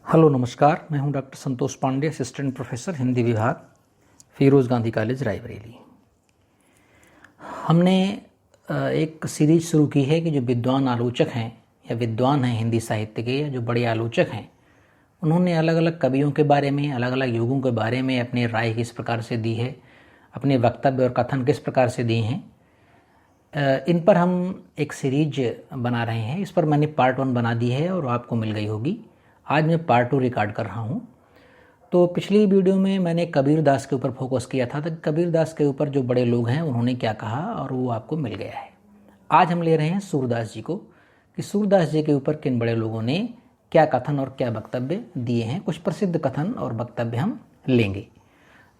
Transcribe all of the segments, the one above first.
Hello नमस्कार, मैं हूं doctor Santosh Pandey, assistant professor Hindi विभाग, फिरोज़ गांधी कॉलेज रायबरेली। हमने एक सीरीज शुरू की है कि जो विद्वान आलोचक हैं या विद्वान हैं हिंदी साहित्य के या जो बड़े आलोचक हैं, उन्होंने अलग अलग कवियों के बारे में, अलग अलग युगों के बारे में अपनी राय किस प्रकार से दी है, अपने वक्तव्य और कथन किस प्रकार से दिए हैं, इन पर हम एक सीरीज बना रहे हैं। इस पर मैंने पार्ट 1 बना दी है और आपको मिल गई होगी। आज मैं पार्ट 2 रिकॉर्ड कर रहा हूँ। तो पिछली वीडियो में मैंने कबीर दास के ऊपर फोकस किया था, तो कबीर दास के ऊपर जो बड़े लोग हैं उन्होंने क्या कहा और वो आपको मिल गया है। आज हम ले रहे हैं सूरदास जी को, कि सूरदास जी के ऊपर किन बड़े लोगों ने क्या कथन और क्या वक्तव्य दिए हैं। कुछ प्रसिद्ध कथन और वक्तव्य हम लेंगे।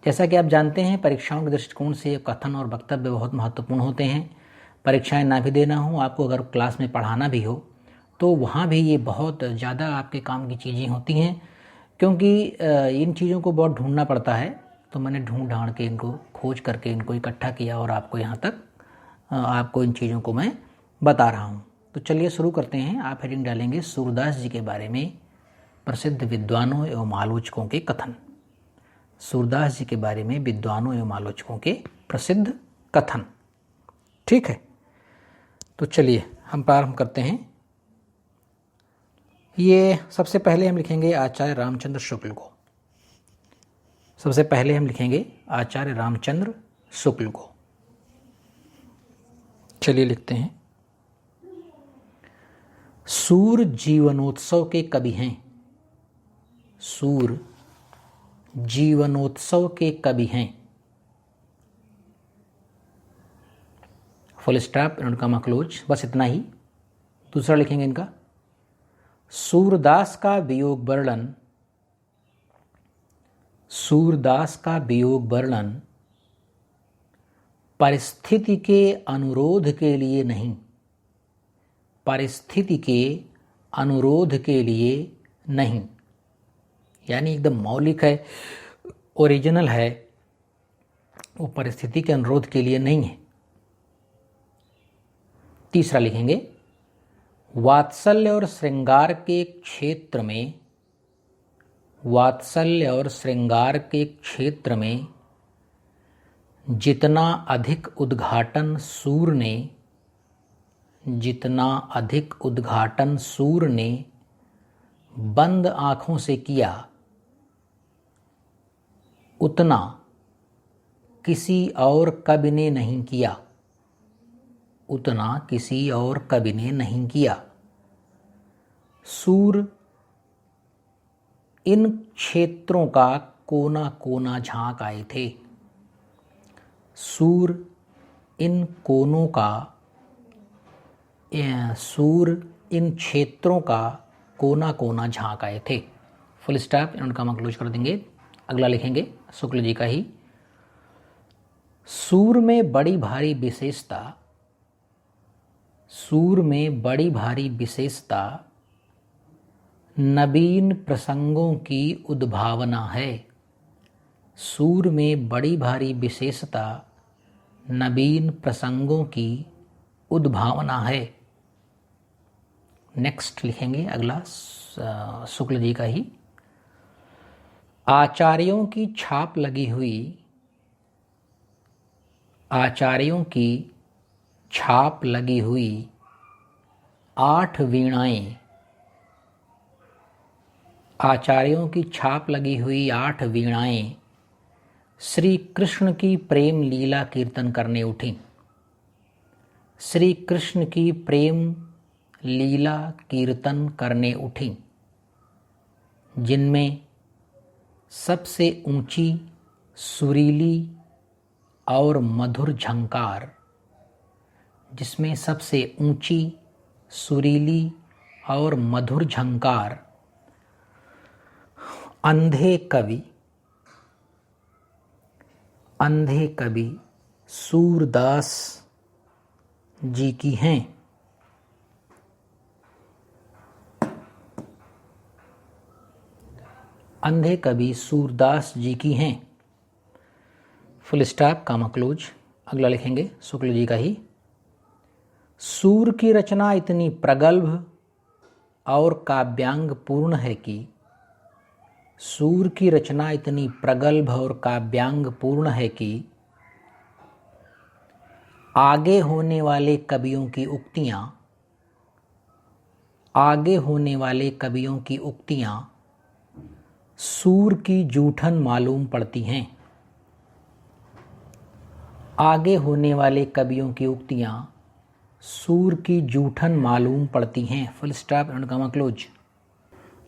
जैसा कि आप जानते हैं, परीक्षाओं के दृष्टिकोण से कथन और वक्तव्य बहुत महत्वपूर्ण होते हैं। परीक्षाएं ना भी देना हो, आपको अगर क्लास में पढ़ाना भी हो, तो वहाँ भी ये बहुत ज़्यादा आपके काम की चीज़ें होती हैं, क्योंकि इन चीज़ों को बहुत ढूंढना पड़ता है। तो मैंने ढूंढ ढांड के इनको खोज करके इनको इकट्ठा किया और आपको यहाँ तक आपको इन चीज़ों को मैं बता रहा हूँ। तो चलिए शुरू करते हैं। आप हेडिंग डालेंगे सूरदास जी के बारे में प्रसिद्ध विद्वानों एवं आलोचकों के कथन। सूरदास जी के बारे में विद्वानों एवं आलोचकों के प्रसिद्ध कथन। ठीक है, तो चलिए हम प्रारंभ करते हैं। ये सबसे पहले हम लिखेंगे आचार्य रामचंद्र शुक्ल को। सबसे पहले हम लिखेंगे आचार्य रामचंद्र शुक्ल को। चलिए लिखते हैं। सूर जीवनोत्सव के कवि हैं। सूर जीवनोत्सव के कवि हैं। फुल स्टॉप, इनका क्लोज, बस इतना ही। दूसरा लिखेंगे इनका, सूरदास का वियोग वर्णन। सूरदास का वियोग वर्णन परिस्थिति के अनुरोध के लिए नहीं। परिस्थिति के अनुरोध के लिए नहीं, यानी एकदम मौलिक है, ओरिजिनल है, वो परिस्थिति के अनुरोध के लिए नहीं है। तीसरा लिखेंगे, वात्सल्य और श्रृंगार के क्षेत्र में, वात्सल्य और श्रृंगार के क्षेत्र में जितना अधिक उद्घाटन सूर ने, जितना अधिक उद्घाटन सूर ने बंद आंखों से किया, उतना किसी और कवि ने नहीं किया। उतना किसी और कवि ने नहीं किया। सूर इन क्षेत्रों का कोना कोना झांक आए थे। सूर इन कोनों का, सूर इन क्षेत्रों का कोना कोना झांक आए थे। फुल स्टॉप, इनका क्लोज कर देंगे। अगला लिखेंगे शुक्ल जी का ही। सूर में बड़ी भारी विशेषता, सूर में बड़ी भारी विशेषता नवीन प्रसंगों की उद्भावना है। सूर में बड़ी भारी विशेषता नवीन प्रसंगों की उद्भावना है। नेक्स्ट लिखेंगे अगला शुक्ल जी का ही। आचार्यों की छाप लगी हुई, आचार्यों की छाप लगी हुई 8 वीणाएं, आचार्यों की छाप लगी हुई 8 वीणाएं श्री कृष्ण की प्रेम लीला कीर्तन करने उठी। श्री कृष्ण की प्रेम लीला कीर्तन करने उठी, जिनमें सबसे ऊंची, सुरीली और मधुर झंकार, जिसमें सबसे ऊंची, सुरीली और मधुर झंकार अंधे कवि, अंधे कवि सूरदास जी की हैं। अंधे कवि सूरदास जी की हैं। फुल स्टॉप, कामा क्लोज। अगला लिखेंगे शुक्ल जी का ही। सूर की रचना इतनी प्रगल्भ और काव्यांग पूर्ण है कि सूर की रचना इतनी प्रगल्भ और काव्यांग पूर्ण है कि आगे होने वाले कवियों की सूर की जूठन मालूम पड़ती हैं। आगे होने वाले कवियों की उक्तियां सूर की जूठन मालूम पड़ती हैं। Full stop and comma close.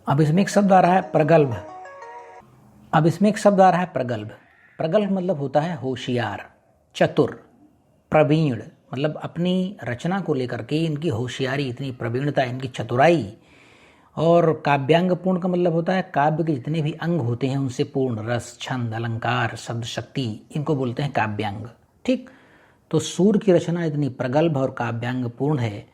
अब इसमें एक शब्द आ रहा है प्रगल्भ। प्रगल्भ मतलब होता है होशियार, चतुर, प्रवीण। मतलब अपनी रचना को लेकर के इनकी होशियारी, इतनी प्रवीणता, इनकी चतुराई। और काव्यांग पूर्ण का मतलब होता है काव्य के जितने भी अंग होते हैं उनसे पूर्ण, रस, छंद, अलंकार, शब्द शक्ति, इनको बोलते हैं काव्यांग। ठीक, तो सूर की रचना इतनी प्रगल्भ और काव्यांग पूर्ण है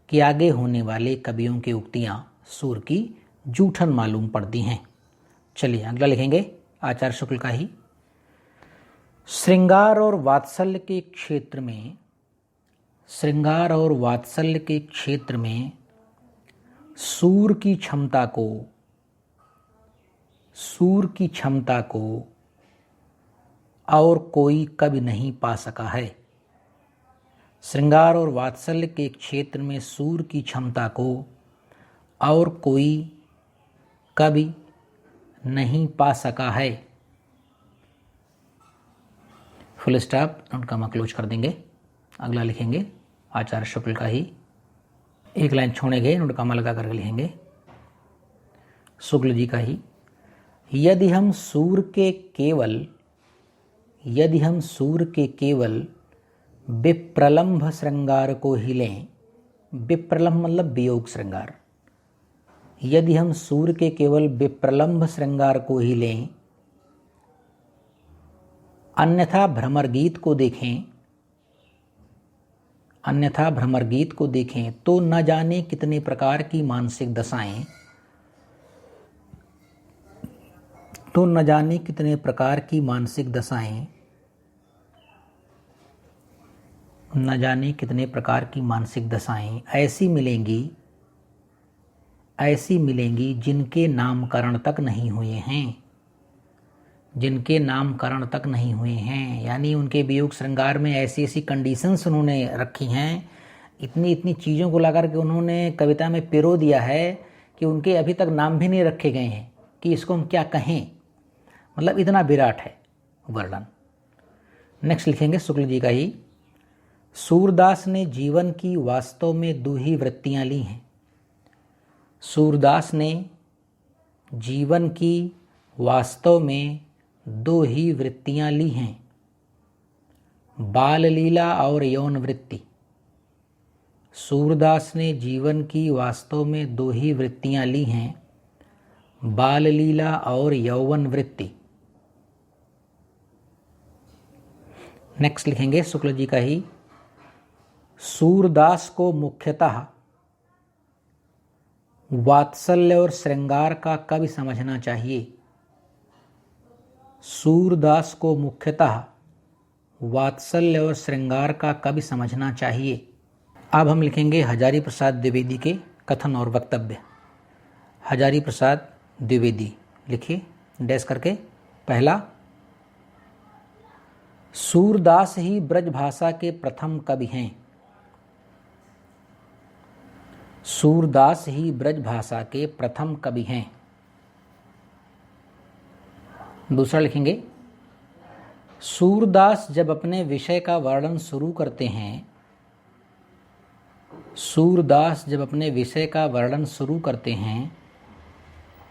कि आगे होने वाले कवियों की उक्तियां सूर की जूठन मालूम पड़ती हैं। चलिए अगला लिखेंगे आचार्य शुक्ल का ही। श्रृंगार और वात्सल्य के क्षेत्र में सूर की क्षमता को और कोई कवि नहीं पा सका है। श्रृंगार और वात्सल्य के क्षेत्र में सूर की क्षमता को और कोई कवि नहीं पा सका है। फुल स्टॉप और कॉमा क्लोज कर देंगे। अगला लिखेंगे आचार्य शुक्ल का ही। एक लाइन छोड़ेंगे, नोट कॉमा लगा करके लिखेंगे शुक्ल जी का ही। यदि हम सूर के केवल विप्रलंभ श्रृंगार को ही लें, विप्रलंभ मतलब वियोग श्रृंगार। यदि हम सूर के केवल विप्रलंभ श्रृंगार को ही लें, अन्यथा भ्रमर गीत को देखें तो न जाने कितने प्रकार की मानसिक दशाएं ऐसी मिलेंगी जिनके नामकरण तक नहीं हुए हैं। यानी उनके वियोग श्रृंगार में ऐसी ऐसी कंडीशंस उन्होंने रखी हैं, इतनी चीज़ों को लाकर के उन्होंने कविता में पिरो दिया है कि उनके अभी तक नाम भी नहीं रखे गए हैं कि इसको हम क्या कहें। मतलब इतना विराट है वर्णन। नेक्स्ट लिखेंगे शुक्ल जी का ही। सूरदास ने जीवन की वास्तव में दो ही वृत्तियां ली हैं। सूरदास ने जीवन की वास्तव में दो ही वृत्तियां ली हैं, बाल लीला और यौन वृत्ति। सूरदास ने जीवन की वास्तव में दो ही वृत्तियां ली हैं, बाल लीला और यौवन वृत्ति। नेक्स्ट लिखेंगे शुक्ल जी का ही। सूरदास को मुख्यतः वात्सल्य और श्रृंगार का कवि समझना चाहिए। सूरदास को मुख्यतः वात्सल्य और श्रृंगार का कवि समझना चाहिए। अब हम लिखेंगे हजारी प्रसाद द्विवेदी के कथन और वक्तव्य। हजारी प्रसाद द्विवेदी लिखिए डैश करके। पहला, सूरदास ही ब्रजभाषा के प्रथम कवि हैं। सूरदास ही ब्रजभाषा के प्रथम कवि हैं। दूसरा लिखेंगे, सूरदास जब अपने विषय का वर्णन शुरू करते हैं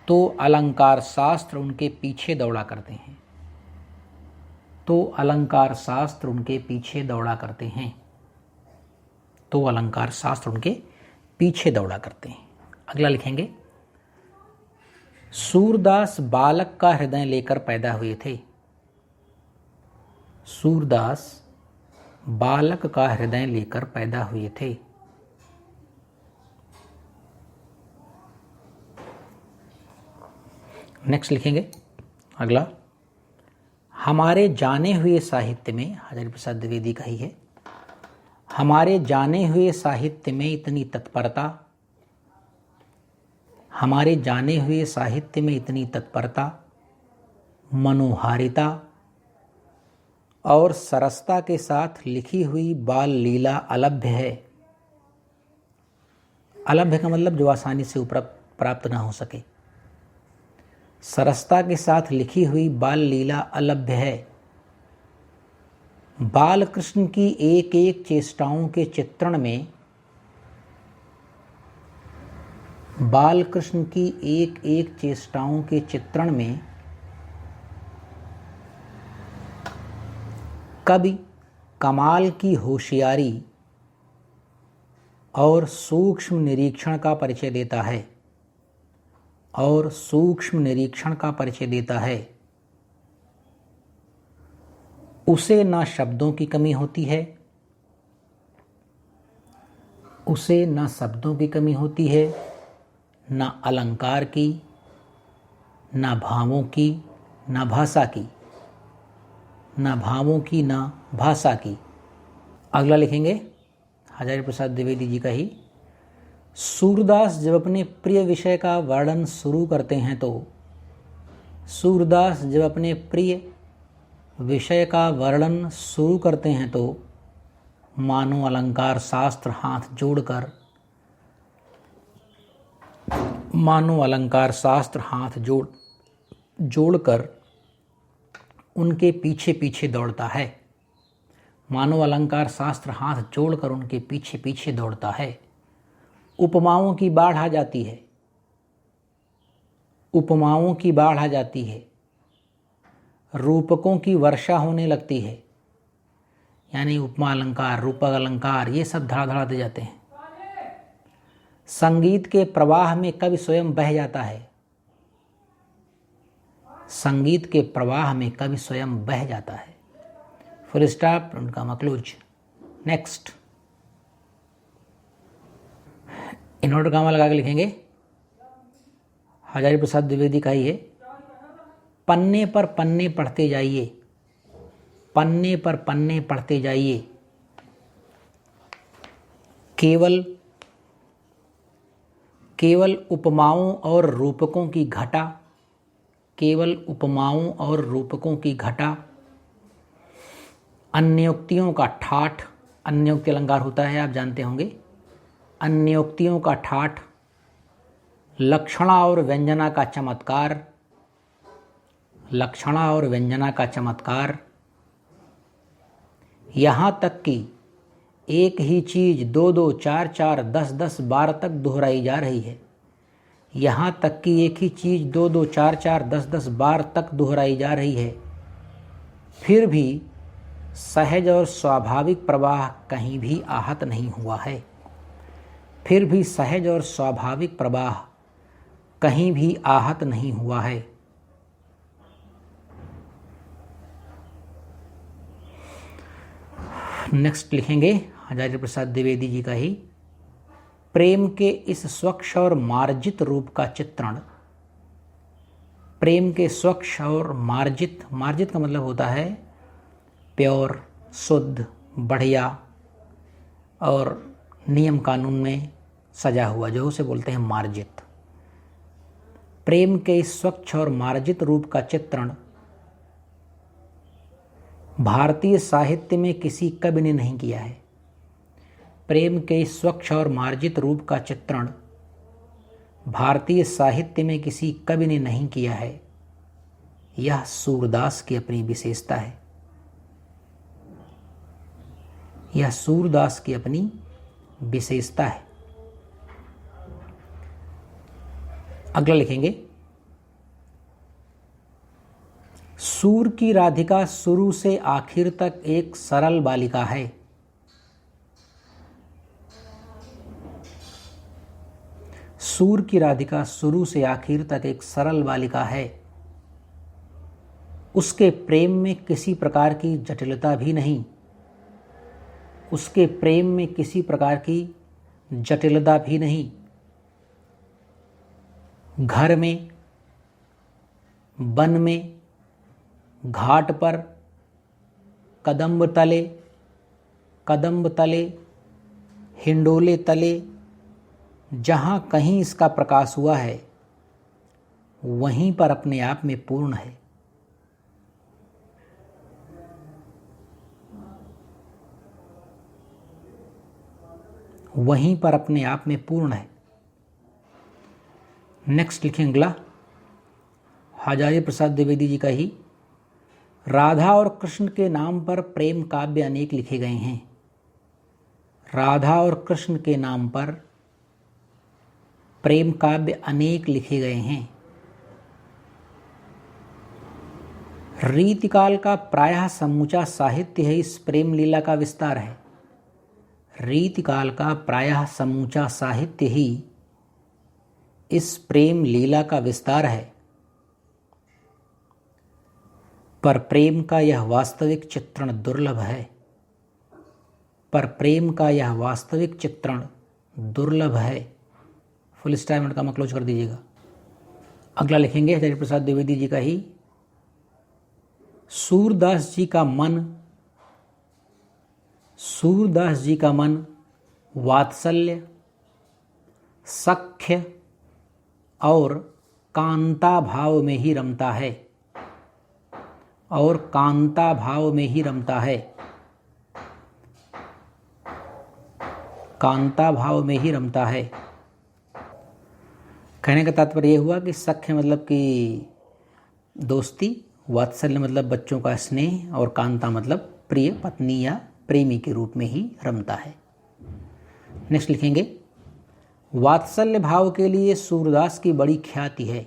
तो अलंकार शास्त्र उनके पीछे दौड़ा करते हैं। अगला लिखेंगे, सूरदास बालक का हृदय लेकर पैदा हुए थे। सूरदास बालक का हृदय लेकर पैदा हुए थे। नेक्स्ट लिखेंगे अगला, हमारे जाने हुए साहित्य में, हजारी प्रसाद द्विवेदी का ही है, हमारे जाने हुए साहित्य में इतनी तत्परता, हमारे जाने हुए साहित्य में इतनी तत्परता, मनोहारिता और सरसता के साथ लिखी हुई बाल लीला अलभ्य है। अलभ्य का मतलब जो आसानी से प्राप्त ना हो सके। सरसता के साथ लिखी हुई बाल लीला अलभ्य है। बाल कृष्ण की एक एक चेष्टाओं के चित्रण में, बाल कृष्ण की एक एक चेष्टाओं के चित्रण में कवि कमाल की होशियारी और सूक्ष्म निरीक्षण का परिचय देता है, और सूक्ष्म निरीक्षण का परिचय देता है। उसे ना शब्दों की कमी होती है, उसे ना शब्दों की कमी होती है, ना अलंकार की, ना भावों की, ना भाषा की, ना भावों की, ना भाषा की। अगला लिखेंगे हजारी प्रसाद द्विवेदी जी का ही। सूरदास जब अपने प्रिय विषय का वर्णन शुरू करते हैं तो, सूरदास जब अपने प्रिय विषय का वर्णन शुरू करते हैं तो मानो अलंकार शास्त्र हाथ जोड़कर, मानो अलंकार शास्त्र हाथ जोड़कर उनके पीछे पीछे दौड़ता है। मानो अलंकार शास्त्र हाथ जोड़कर उनके पीछे पीछे दौड़ता है। उपमाओं की बाढ़ आ जाती है, उपमाओं की बाढ़ आ जाती है, रूपकों की वर्षा होने लगती है। यानी उपमा अलंकार, रूपक अलंकार, ये सब धड़ाधड़ाते जाते हैं। संगीत के प्रवाह में कवि स्वयं बह जाता है, संगीत के प्रवाह में कवि स्वयं बह जाता है। फुल स्टॉप, उनका मक्लूज। नेक्स्ट, इन्वर्टर कामा लगा के लिखेंगे। हजारी प्रसाद द्विवेदी का ही है। पन्ने पर पन्ने पढ़ते जाइए, पन्ने पर पन्ने पढ़ते जाइए, केवल उपमाओं और रूपकों की घटा, केवल उपमाओं और रूपकों की घटा, अन्योक्तियों का ठाठ, अन्योक्ति अलंकार होता है, आप जानते होंगे। अन्योक्तियों का ठाठ, लक्षणा और व्यंजना का चमत्कार, लक्षणा और व्यंजना का चमत्कार। यहाँ तक कि एक ही चीज़ 2-2, 4-4, 10-10 बार तक दोहराई जा रही है। यहाँ तक कि एक ही चीज़ 2-2, 4-4, 10-10 बार तक दोहराई जा रही है, फिर भी सहज और स्वाभाविक प्रवाह कहीं भी आहत नहीं हुआ है, फिर भी सहज और स्वाभाविक प्रवाह कहीं भी आहत नहीं हुआ है। नेक्स्ट लिखेंगे हजारी प्रसाद द्विवेदी जी का ही। प्रेम के इस स्वच्छ और मार्जित रूप का चित्रण, प्रेम के स्वच्छ और मार्जित, मार्जित का मतलब होता है प्योर, शुद्ध, बढ़िया और नियम कानून में सजा हुआ, जो उसे बोलते हैं मार्जित। प्रेम के इस स्वच्छ और मार्जित रूप का चित्रण भारतीय साहित्य में किसी कवि ने नहीं किया है। प्रेम के इस स्वच्छ और मार्जित रूप का चित्रण भारतीय साहित्य में किसी कवि ने नहीं किया है। यह सूरदास की अपनी विशेषता है, यह सूरदास की अपनी विशेषता है। अगला लिखेंगे, सूर की राधिका शुरू से आखिर तक एक सरल बालिका है। सूर की राधिका शुरू से आखिर तक एक सरल बालिका है। उसके प्रेम में किसी प्रकार की जटिलता भी नहीं, उसके प्रेम में किसी प्रकार की जटिलता भी नहीं। घर में, वन में, घाट पर, कदम्ब तले, हिंडोले तले, जहाँ कहीं इसका प्रकाश हुआ है वहीं पर अपने आप में पूर्ण है। वहीं पर अपने आप में पूर्ण है। नेक्स्ट लिखें अगला, हजारी प्रसाद द्विवेदी जी का ही, राधा और कृष्ण के नाम पर प्रेम काव्य अनेक लिखे गए हैं। राधा और कृष्ण के नाम पर प्रेम काव्य अनेक लिखे गए हैं। रीतिकाल का प्रायः समूचा साहित्य है इस प्रेम लीला का विस्तार है। रीतिकाल का प्रायः समूचा साहित्य ही इस प्रेम लीला का विस्तार है। पर प्रेम का यह वास्तविक चित्रण दुर्लभ है। पर प्रेम का यह वास्तविक चित्रण दुर्लभ है। फुल स्टॉप मिनट का मैं क्लोज कर दीजिएगा। अगला लिखेंगे हजारी प्रसाद द्विवेदी जी का ही, सूरदास जी का मन वात्सल्य, सख्य और कांता भाव में ही रमता है। और कांता भाव में ही रमता है। कांता भाव में ही रमता है। कहने का तात्पर्य यह हुआ कि सख्य मतलब कि दोस्ती, वात्सल्य मतलब बच्चों का स्नेह, और कांता मतलब प्रिय पत्नी या प्रेमी के रूप में ही रमता है। नेक्स्ट लिखेंगे, वात्सल्य भाव के लिए सूरदास की बड़ी ख्याति है।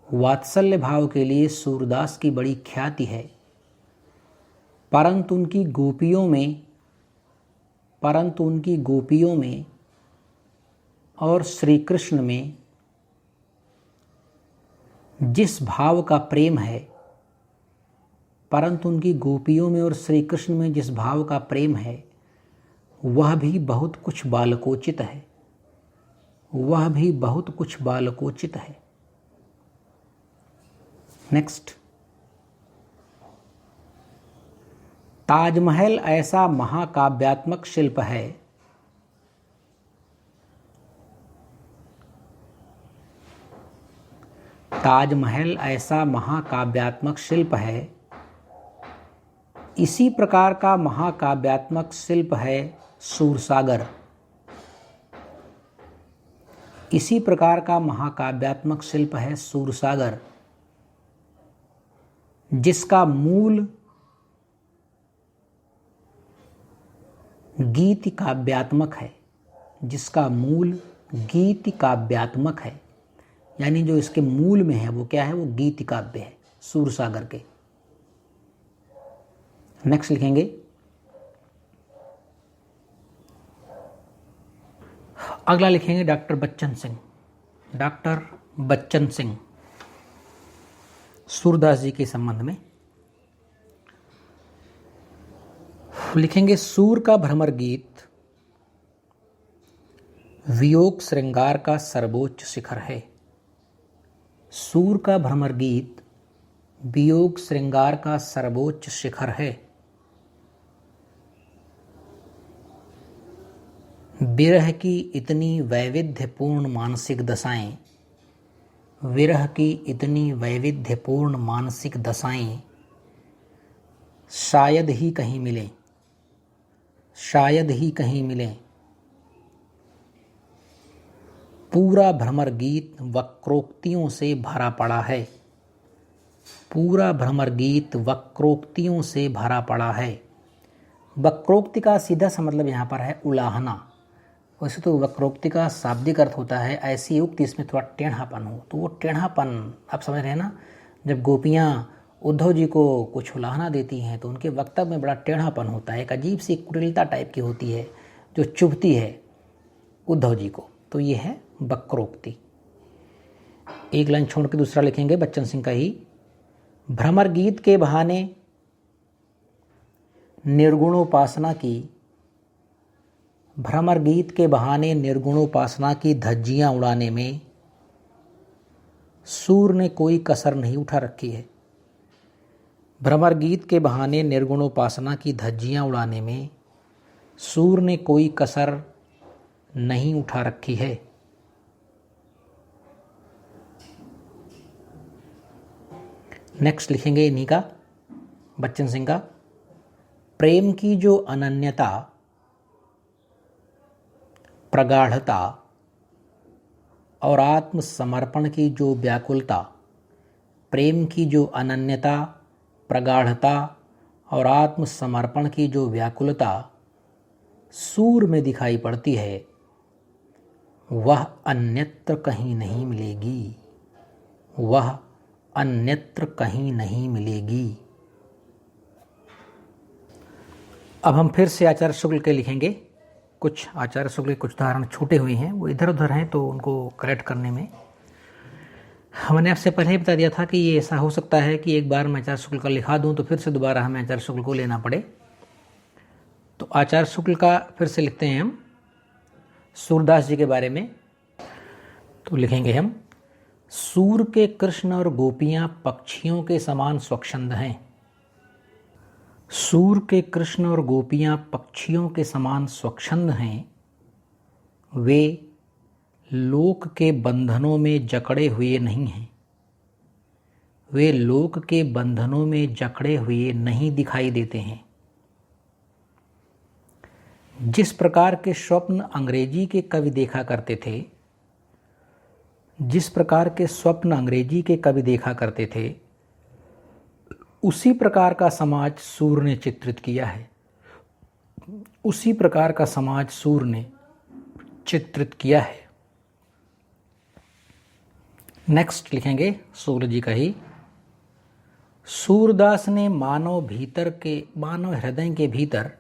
वात्सल्य भाव के लिए सूरदास की बड़ी ख्याति है, परंतु उनकी गोपियों में और श्री कृष्ण में जिस भाव का प्रेम है, परंतु उनकी गोपियों में और श्री कृष्ण में जिस भाव का प्रेम है वह भी बहुत कुछ बालकोचित है। वह भी बहुत कुछ बालकोचित है। नेक्स्ट, ताजमहल ऐसा महाकाव्यात्मक शिल्प है। ताजमहल ऐसा महाकाव्यात्मक शिल्प है। इसी प्रकार का महाकाव्यात्मक शिल्प है सूरसागर। इसी प्रकार का महाकाव्यात्मक शिल्प है सूरसागर, जिसका मूल गीति काव्यात्मक है। जिसका मूल गीति काव्यात्मक है, यानी जो इसके मूल में है वो क्या है, वो गीति काव्य है सूरसागर के। नेक्स्ट लिखेंगे, अगला लिखेंगे डॉक्टर बच्चन सिंह। डॉक्टर बच्चन सिंह सूरदास जी के संबंध में लिखेंगे, सूर का भ्रमर गीत वियोग श्रृंगार का सर्वोच्च शिखर है। सूर का भ्रमर गीत वियोग श्रृंगार का सर्वोच्च शिखर है। विरह की इतनी वैविध्यपूर्ण मानसिक दशाएं, विरह की इतनी वैविध्यपूर्ण मानसिक दशाएं शायद ही कहीं मिलें, शायद ही कहीं मिलें। पूरा भ्रमर गीत वक्रोक्तियों से भरा पड़ा है। पूरा भ्रमर गीत वक्रोक्तियों से भरा पड़ा है। वक्रोक्ति का सीधा सा मतलब यहाँ पर है उलाहना। वैसे तो वक्रोक्ति का शाब्दिक अर्थ होता है ऐसी उक्ति इसमें थोड़ा टेढ़ापन हो, तो वो टेढ़ापन आप समझ रहे हैं ना। जब गोपियाँ उद्धव जी को कुछ उलाहना देती हैं तो उनके वक्तव्य में बड़ा टेढ़ापन होता है, एक अजीब सी कुटिलता टाइप की होती है जो चुभती है उद्धव जी को, तो ये है वक्रोक्ति। एक लाइन छोड़ के दूसरा लिखेंगे बच्चन सिंह का ही, भ्रमर गीत के बहाने निर्गुणोपासना की, भ्रमर गीत के बहाने निर्गुणोपासना की धज्जियां उड़ाने में सूर ने कोई कसर नहीं उठा रखी है। भ्रमर गीत के बहाने निर्गुणोपासना की धज्जियां उड़ाने में सूर ने कोई कसर नहीं उठा रखी है। नेक्स्ट लिखेंगे इन्हीं का, बच्चन सिंह का। प्रेम की जो अनन्यता, प्रगाढ़ता और आत्मसमर्पण की जो व्याकुलता, प्रेम की जो अनन्यता, प्रगाढ़ता और आत्मसमर्पण की जो व्याकुलता सूर में दिखाई पड़ती है, वह अन्यत्र कहीं नहीं मिलेगी, वह अन्यत्र कहीं नहीं मिलेगी। अब हम फिर से आचार्य शुक्ल के लिखेंगे। कुछ आचार्य शुक्ल के कुछ उदाहरण छूटे हुए हैं, वो इधर उधर हैं, तो उनको करेक्ट करने में हमने आपसे पहले ही बता दिया था कि ये ऐसा हो सकता है कि एक बार मैं आचार्य शुक्ल का लिखा दूं तो फिर से दोबारा हमें आचार्य शुक्ल को लेना पड़े। तो आचार्य शुक्ल का फिर से लिखते हैं हम सूरदास जी के बारे में। तो लिखेंगे हम, सूर के कृष्ण और गोपियां पक्षियों के समान स्वच्छंद हैं। सूर के कृष्ण और गोपियां पक्षियों के समान स्वच्छंद हैं। वे लोक के बंधनों में जकड़े हुए नहीं हैं, वे लोक के बंधनों में जकड़े हुए नहीं दिखाई देते हैं। जिस प्रकार के स्वप्न अंग्रेजी के कवि देखा करते थे, जिस प्रकार के स्वप्न अंग्रेजी के कवि देखा करते थे, उसी प्रकार का समाज सूर ने चित्रित किया है, उसी प्रकार का समाज सूर ने चित्रित किया है। नेक्स्ट लिखेंगे सूर जी का ही। सूरदास ने मानव हृदय के भीतर,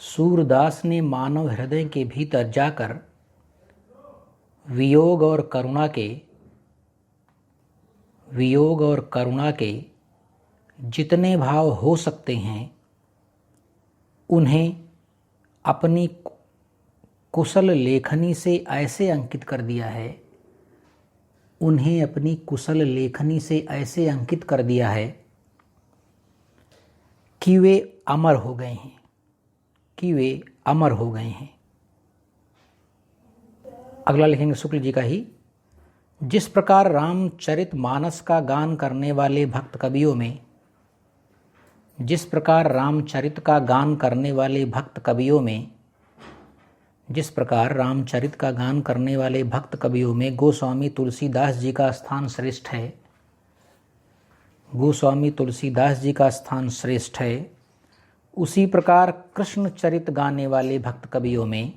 सूरदास ने मानव हृदय के भीतर जाकर वियोग और करुणा के जितने भाव हो सकते हैं उन्हें अपनी कुशल लेखनी से ऐसे अंकित कर दिया है, उन्हें अपनी कुशल लेखनी से ऐसे अंकित कर दिया है कि वे अमर हो गए हैं, कि वे अमर हो गए हैं। अगला लिखेंगे शुक्ल जी का ही। जिस प्रकार रामचरितमानस का गान करने वाले भक्त कवियों में, जिस प्रकार रामचरित का गान करने वाले भक्त कवियों में, जिस प्रकार रामचरित का गान करने वाले भक्त कवियों में गोस्वामी तुलसीदास जी का स्थान श्रेष्ठ है, गोस्वामी तुलसीदास जी का स्थान श्रेष्ठ है, उसी प्रकार कृष्णचरित गाने वाले भक्त कवियों में,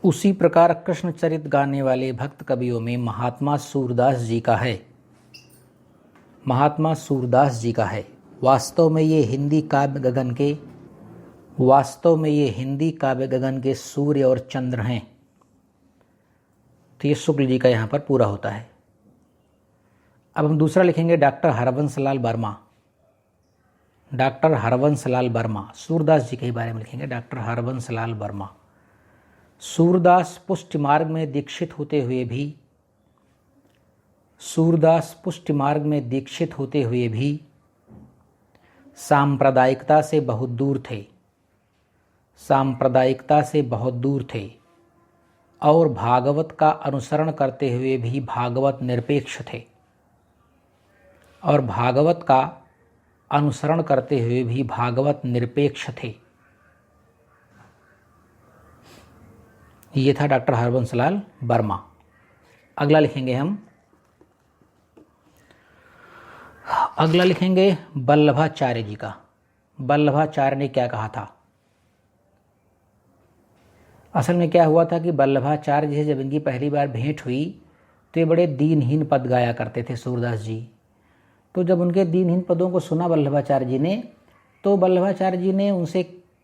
उसी प्रकार कृष्णचरित गाने वाले भक्त कवियों में महात्मा सूरदास जी का है, महात्मा सूरदास जी का है। वास्तव में ये हिंदी काव्य गगन के, वास्तव में ये हिंदी काव्य गगन के सूर्य और चंद्र हैं। तो ये शुक्ल जी का यहाँ पर पूरा होता है। अब हम दूसरा लिखेंगे डॉक्टर हरबंसलाल वर्मा। डॉक्टर हरबंसलाल वर्मा, सूरदास जी के बारे में लिखेंगे। डॉक्टर हरबंसलाल वर्मा। सूरदास पुष्टि मार्ग में दीक्षित होते हुए भी, सूरदास पुष्टि मार्ग में दीक्षित होते हुए भी सांप्रदायिकता से बहुत दूर थे, सांप्रदायिकता से बहुत दूर थे और भागवत का अनुसरण करते हुए भी भागवत निरपेक्ष थे, और भागवत का अनुसरण करते हुए भी भागवत निरपेक्ष थे। ये था डॉक्टर हरबंसलाल वर्मा। अगला लिखेंगे हम, अगला लिखेंगे वल्लभाचार्य जी का। वल्लभाचार्य ने क्या कहा था? असल में क्या हुआ था कि वल्लभाचार्य जी से जब इनकी पहली बार भेंट हुई तो ये बड़े दीनहीन पद गाया करते थे सूरदास जी। तो जब उनके दीनहीन पदों को सुना वल्लभाचार्य जी ने, तो वल्लभाचार्य जी ने उनसे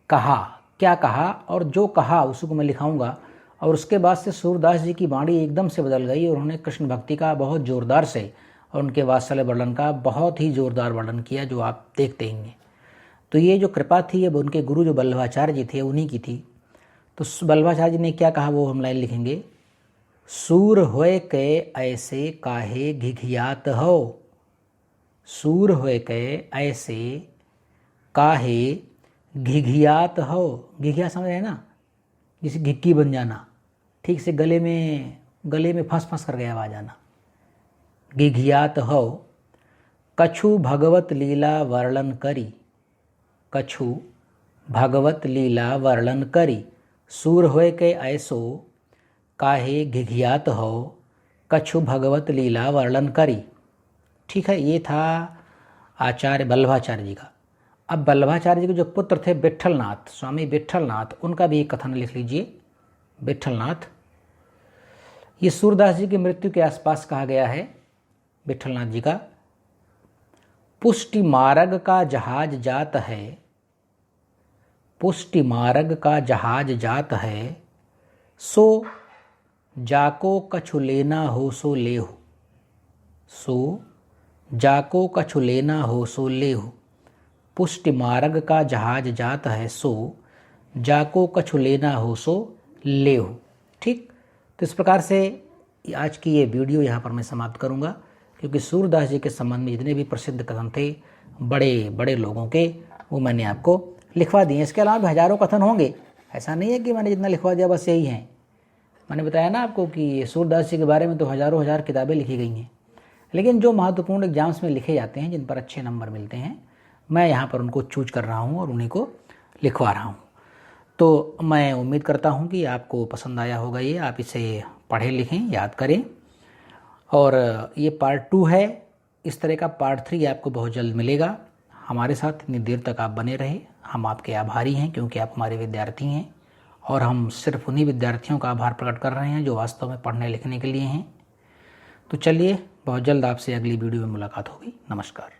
कहा, क्या कहा और जो कहा उसको मैं लिखाऊंगा। और उसके बाद से सूरदास जी की वाणी एकदम से बदल गई और उन्होंने कृष्ण भक्ति का बहुत ज़ोरदार से और उनके वात्सल्य वर्णन का बहुत ही ज़ोरदार वर्णन किया, जो आप देखते हैं। तो ये जो कृपा थी अब उनके गुरु जो वल्लभाचार्य जी थे उन्हीं की थी। तो वल्लभाचार्य जी ने क्या कहा वो हम लाइन लिखेंगे। सूर होए के ऐसे काहे घिघियात हो, सूर होए के ऐसे काहे घिघियात हो। घिघिया समझ रहे हैं ना, जैसे घिक्की बन जाना, ठीक से गले में फंस कर गया आवाज आना। घिघियात हो कछु भगवत लीला वर्णन करी, कछु भगवत लीला वर्णन करी, सूर होए के ऐसो काहे घिघियात हो कछु भगवत लीला वर्णन करी। ठीक है, ये था आचार्य वल्लभाचार्य जी का। अब वल्लभाचार्य जी के जो पुत्र थे विट्ठलनाथ, स्वामी विट्ठलनाथ, उनका भी एक कथन लिख लीजिए। विट्ठलनाथ, ये सूरदास जी की मृत्यु के आसपास कहा गया है विट्ठलनाथ जी का। पुष्टि मार्ग का जहाज जात है, पुष्टि मार्ग का जहाज जात है, सो जाको कछु लेना हो सो लेहु, सो जाको कछु लेना हो सो लेहु। पुष्टि मार्ग का जहाज जात है, सो जाको कछु लेना हो सो लेहु। ठीक, तो इस प्रकार से आज की ये वीडियो यहाँ पर मैं समाप्त करूँगा, क्योंकि सूरदास जी के संबंध में जितने भी प्रसिद्ध कथन थे बड़े बड़े लोगों के, वो मैंने आपको लिखवा दिए। इसके अलावा भी हजारों कथन होंगे, ऐसा नहीं है कि मैंने जितना लिखवा दिया बस यही हैं। मैंने बताया ना आपको कि सूरदास जी के बारे में तो हजारों हजार किताबें लिखी गई हैं, लेकिन जो महत्वपूर्ण एग्जाम्स में लिखे जाते हैं, जिन पर अच्छे नंबर मिलते हैं, मैं यहाँ पर उनको चूज कर रहा हूँ और उन्हीं को लिखवा रहा हूँ। तो मैं उम्मीद करता हूँ कि आपको पसंद आया होगा ये, आप इसे पढ़ें लिखें याद करें। और ये पार्ट 2 है, इस तरह का पार्ट 3 आपको बहुत जल्द मिलेगा। हमारे साथ इतनी देर तक आप बने रहे, हम आपके आभारी हैं, क्योंकि आप हमारे विद्यार्थी हैं और हम सिर्फ उन्हीं विद्यार्थियों का आभार प्रकट कर रहे हैं जो वास्तव में पढ़ने लिखने के लिए हैं। तो चलिए, बहुत जल्द आपसे अगली वीडियो में मुलाकात होगी। नमस्कार।